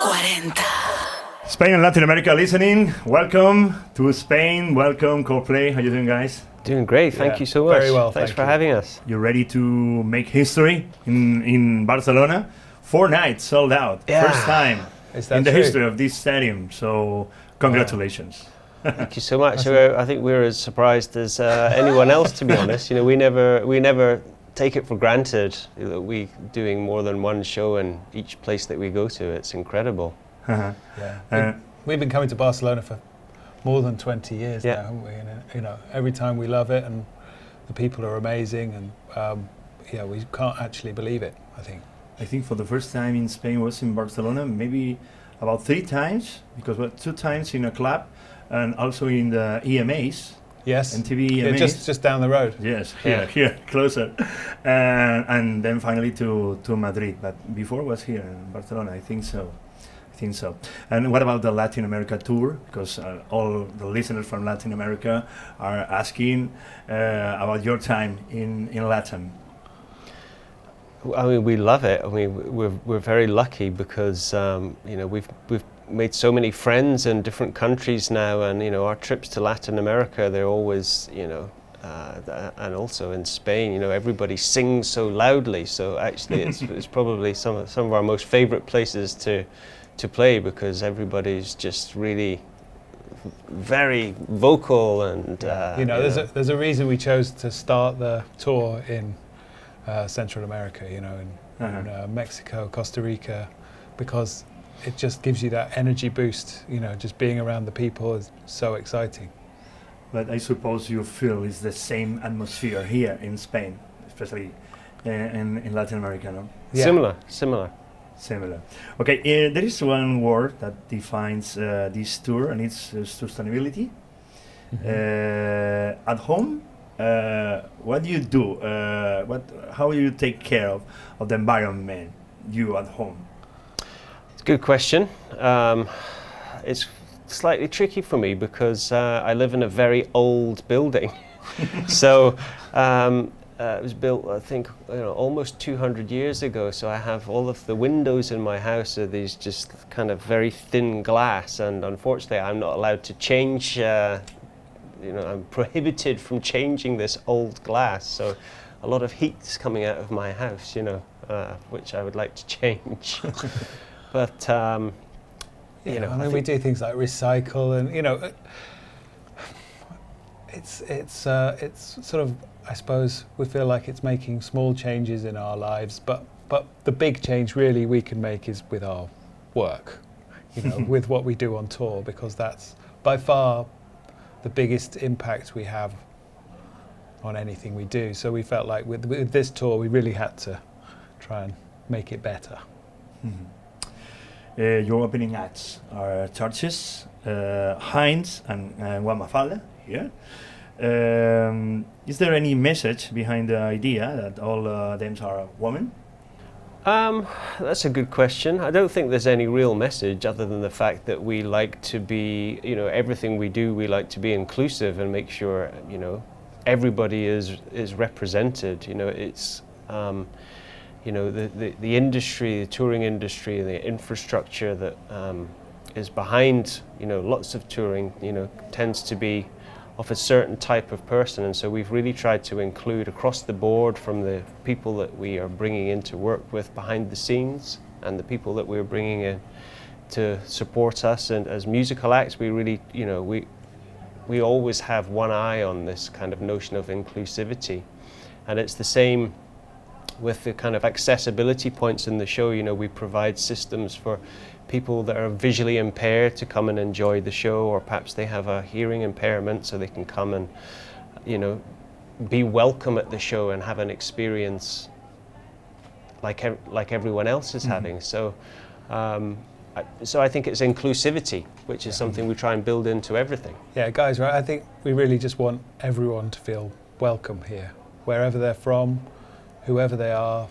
40. Spain and Latin America listening. Welcome to Spain. Welcome, Coldplay. How you doing, guys? Doing great. Thank you so much. Very well. Thanks for having us. You ready to make history in Barcelona? 4 nights sold out. Yeah. First time in the true? history of this stadium. So congratulations. Thank you so much. So, I think we're as surprised as anyone else, to be honest. You know, we never take it for granted that we doing more than one show in each place that we go to. It's incredible. Yeah. We've been coming to Barcelona for more than 20 years now, haven't we? And you know, every time we love it, and the people are amazing, and we can't actually believe it, I think. For the first time in Spain was in Barcelona, maybe about 3 times, because 2 times in a club and also in the EMAs. Yes. MTV EMAs. Just down the road. Yes, here, closer. And then finally to Madrid. But before was here in Barcelona, I think so. And what about the Latin America tour? Because all the listeners from Latin America are asking about your time in Latin. I mean, we love it. I mean, we're very lucky because you know, we've made so many friends in different countries now, and you know, our trips to Latin America, they're always, you know, and also in Spain, you know, everybody sings so loudly. So actually, it's probably some of our most favorite places to play, because everybody's just really very vocal, and there's a reason we chose to start the tour in Central America, you know, in Mexico, Costa Rica, because it just gives you that energy boost, you know, just being around the people is so exciting. But I suppose you feel it's the same atmosphere here in Spain, especially in Latin America, no? Yeah. Similar. Okay, there is one word that defines this tour, and it's sustainability. Mm-hmm. At home, what do you do? How do you take care of the environment, you at home? It's a good question. It's slightly tricky for me because I live in a very old building. So it was built, I think, you know, almost 200 years ago. So I have all of the windows in my house are these just kind of very thin glass, and unfortunately I'm not allowed to change. You know, I'm prohibited from changing this old glass. So a lot of heat's coming out of my house, you know, which I would like to change. But you know, I mean, we do things like recycle, and you know, it's sort of, I suppose we feel like it's making small changes in our lives, but the big change really we can make is with our work, you know, with what we do on tour, because that's by far the biggest impact we have on anything we do. So we felt like with this tour we really had to try and make it better. Your opening acts are Churches, Heinz, and Mafalda here. Is there any message behind the idea that all them are women? That's a good question. I don't think there's any real message other than the fact that we like to be, you know, everything we do, we like to be inclusive and make sure, you know, everybody is represented. You know, it's, you know, the industry, the touring industry, the infrastructure that is behind, you know, lots of touring, you know, tends to be of a certain type of person, and so we've really tried to include across the board, from the people that we are bringing in to work with behind the scenes and the people that we're bringing in to support us, and as musical acts we really, you know, we always have one eye on this kind of notion of inclusivity. And it's the same with the kind of accessibility points in the show. You know, we provide systems for people that are visually impaired to come and enjoy the show, or perhaps they have a hearing impairment, so they can come and, you know, be welcome at the show and have an experience like everyone else is having. So I think it's inclusivity, which is something we try and build into everything. Yeah, guys, right? I think we really just want everyone to feel welcome here, wherever they're from, whoever they are,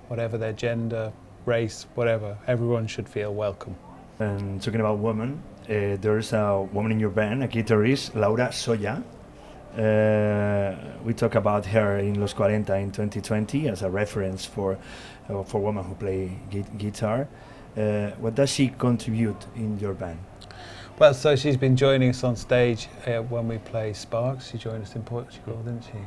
whatever their gender, race, whatever. Everyone should feel welcome. And talking about women, there's a woman in your band, a guitarist, Laura Soya. We talk about her in LOS40 in 2020 as a reference for women who play guitar. What does she contribute in your band? Well, so she's been joining us on stage when we play Sparks. She joined us in Portugal, didn't she?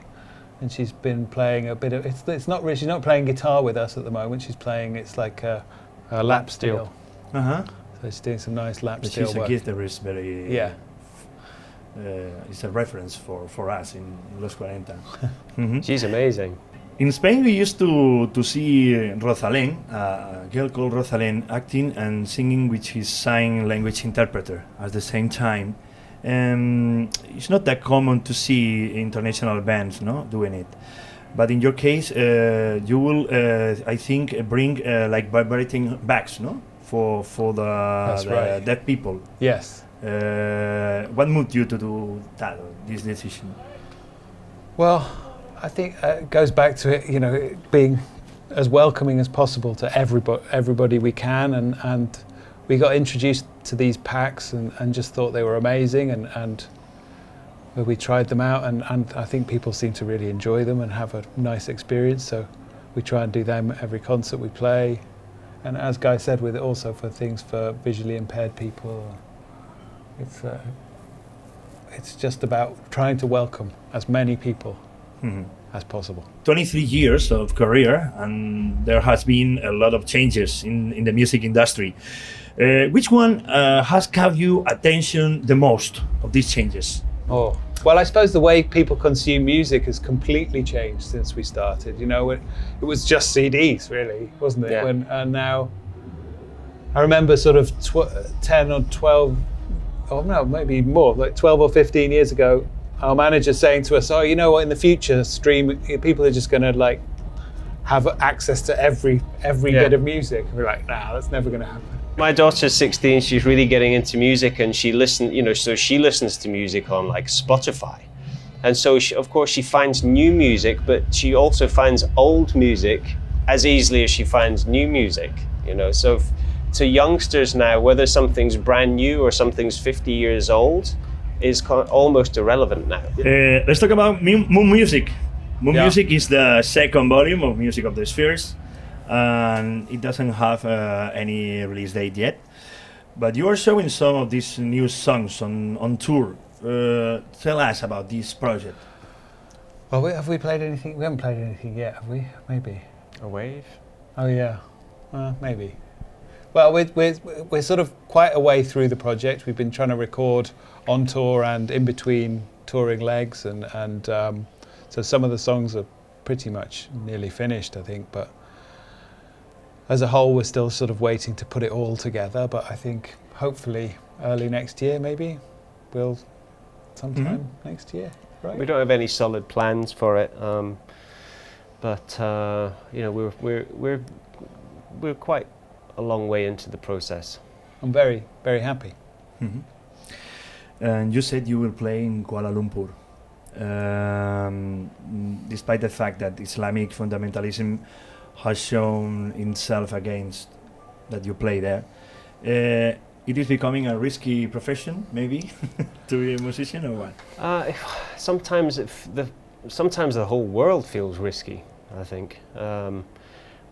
And she's been playing a bit of. It's not really. She's not playing guitar with us at the moment. She's playing. It's like a lap steel. Uh-huh. So she's doing some nice lap But steel she's work. a guitarist, very. Yeah. It's a reference for us in LOS40. Mm-hmm. She's amazing. In Spain, we used to see Rosalén, a girl called Rosalén, acting and singing with his sign language interpreter at the same time. It's not that common to see international bands, no, doing it. But in your case, you will, I think, bring like vibrating bags, no, for the right. deaf people. Yes. What moved you to do that, this decision? Well, I think it goes back to it, it being as welcoming as possible to everybody we can, and we got introduced to these packs and just thought they were amazing, and we tried them out, and I think people seem to really enjoy them and have a nice experience, so we try and do them at every concert we play. And as Guy said, with it also for things for visually impaired people, it's just about trying to welcome as many people as possible. 23 years of career, and there has been a lot of changes in the music industry. Which one has caught your attention the most of these changes? Oh, well, I suppose the way people consume music has completely changed since we started. It was just CDs, really, wasn't it? Yeah. And now, I remember sort of 10 or 12, or no, maybe more, like 12 or 15 years ago, our manager saying to us, in the future, people are just going to have access to every bit of music. And we're like, nah, that's never going to happen. My daughter's 16, she's really getting into music, and she listens to music on Spotify. And so of course she finds new music, but she also finds old music as easily as she finds new music, So to youngsters now, whether something's brand new or something's 50 years old is almost irrelevant now. Let's talk about Moon Music. Moon Yeah. Music is the second volume of Music of the Spheres, and it doesn't have any release date yet. But you are showing some of these new songs on tour. Tell us about this project. Well, have we played anything? We haven't played anything yet, have we? Maybe. A wave? Oh yeah, maybe. Well, we're sort of quite a way through the project. We've been trying to record on tour and in between touring legs, and so some of the songs are pretty much nearly finished, I think. But as a whole, we're still sort of waiting to put it all together. But I think hopefully early next year, maybe we'll sometime next year. Right? We don't have any solid plans for it, but we're quite a long way into the process. I'm very, very happy. Mm-hmm. And you said you will play in Kuala Lumpur. Despite the fact that Islamic fundamentalism has shown itself against that you play there, it is becoming a risky profession, maybe, to be a musician, or what? Sometimes the whole world feels risky, I think.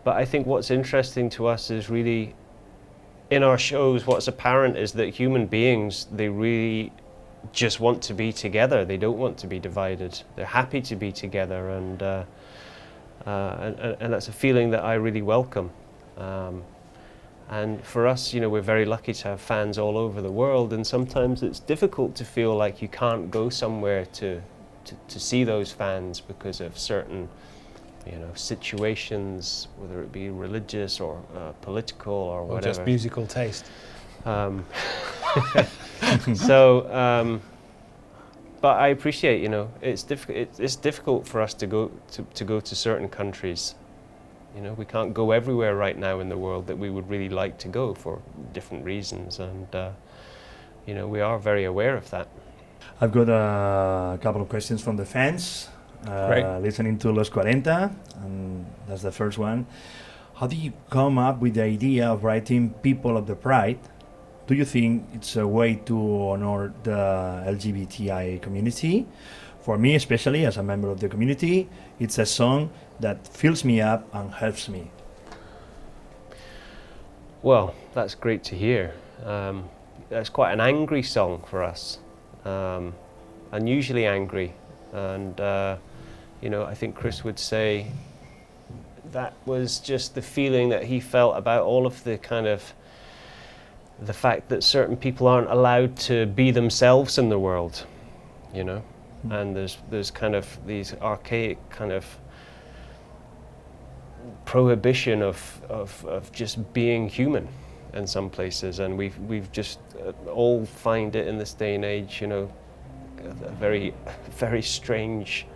But I think what's interesting to us is really, in our shows, what's apparent is that human beings, they really just want to be together. They don't want to be divided. They're happy to be together, and that's a feeling that I really welcome. And for us, we're very lucky to have fans all over the world, and sometimes it's difficult to feel like you can't go somewhere to see those fans because of certain situations, whether it be religious or political or whatever. Or just musical taste. But I appreciate, it's difficult for us to go to certain countries. We can't go everywhere right now in the world that we would really like to go for different reasons, and we are very aware of that. I've got a couple of questions from the fans. Listening to LOS40, and that's the first one. How do you come up with the idea of writing People of the Pride? Do you think it's a way to honor the LGBTI community? For me, especially as a member of the community, it's a song that fills me up and helps me. Well, that's great to hear. That's quite an angry song for us, unusually angry, and you know, I think Chris would say that was just the feeling that he felt about all of the kind of the fact that certain people aren't allowed to be themselves in the world, you know, and there's kind of these archaic kind of prohibition of just being human in some places, and we've just all find it in this day and age, you know, a very, very strange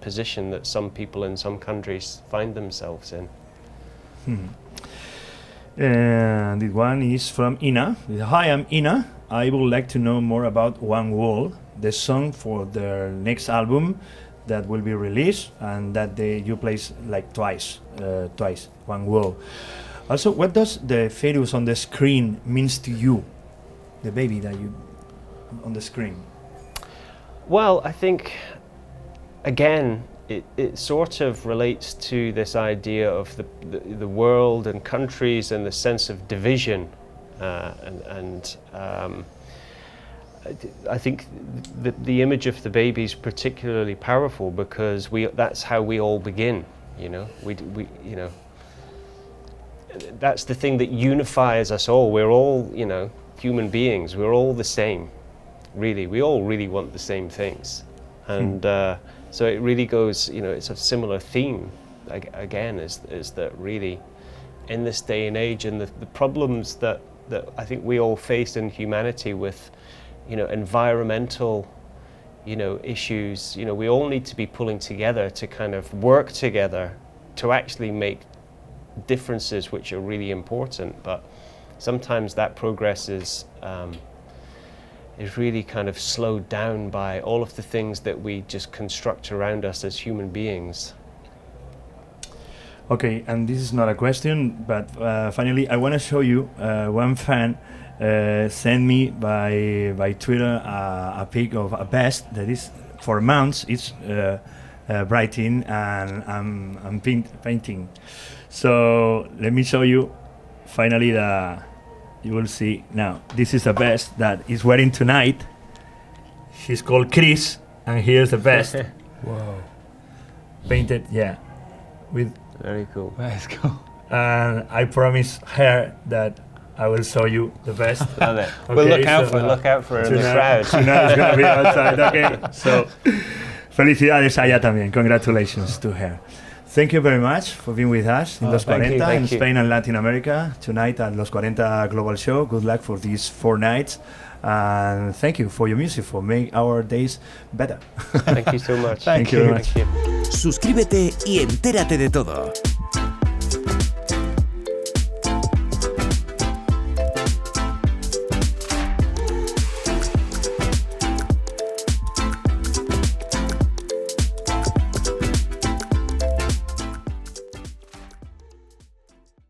position that some people in some countries find themselves in. And this one is from Ina. Hi, I'm Ina. I would like to know more about One Wall, the song for their next album that will be released, and that you play like twice, One Wall. Also, what does the fetus on the screen means to you, the baby that you on the screen? Well, I think again it sort of relates to this idea of the world and countries and the sense of division, and I think the image of the baby is particularly powerful because that's how we all begin, you know. We you know, that's the thing that unifies us all. We're all, you know, human beings. We're all the same, really. We all really want the same things, and so it really goes, you know, it's a similar theme again, is that really in this day and age and the problems that I think we all face in humanity with, you know, environmental, you know, issues, you know, we all need to be pulling together to kind of work together to actually make differences which are really important, but sometimes that progress is really kind of slowed down by all of the things that we just construct around us as human beings. Okay, and this is not a question, but finally I want to show you one fan sent me by Twitter a pic of a vest that is for mounts. It's writing and I'm painting. So let me show you. Finally, you will see now. This is a vest that is wearing tonight. She's called Chris, and here's the vest. Whoa. Painted, yeah, with. Very cool. Let's go. And I promise her that I will show you the vest. Okay, well, look out for her in the crowd. Tonight is gonna be outside. Okay, so felicidades a ella también. Congratulations to her. Thank you very much for being with us in LOS40 in Spain and Latin America tonight at LOS40 Global Show. Good luck for these 4 nights, and thank you for your music, for making our days better. Thank you so much. Thank you very much. Suscríbete y entérate de todo.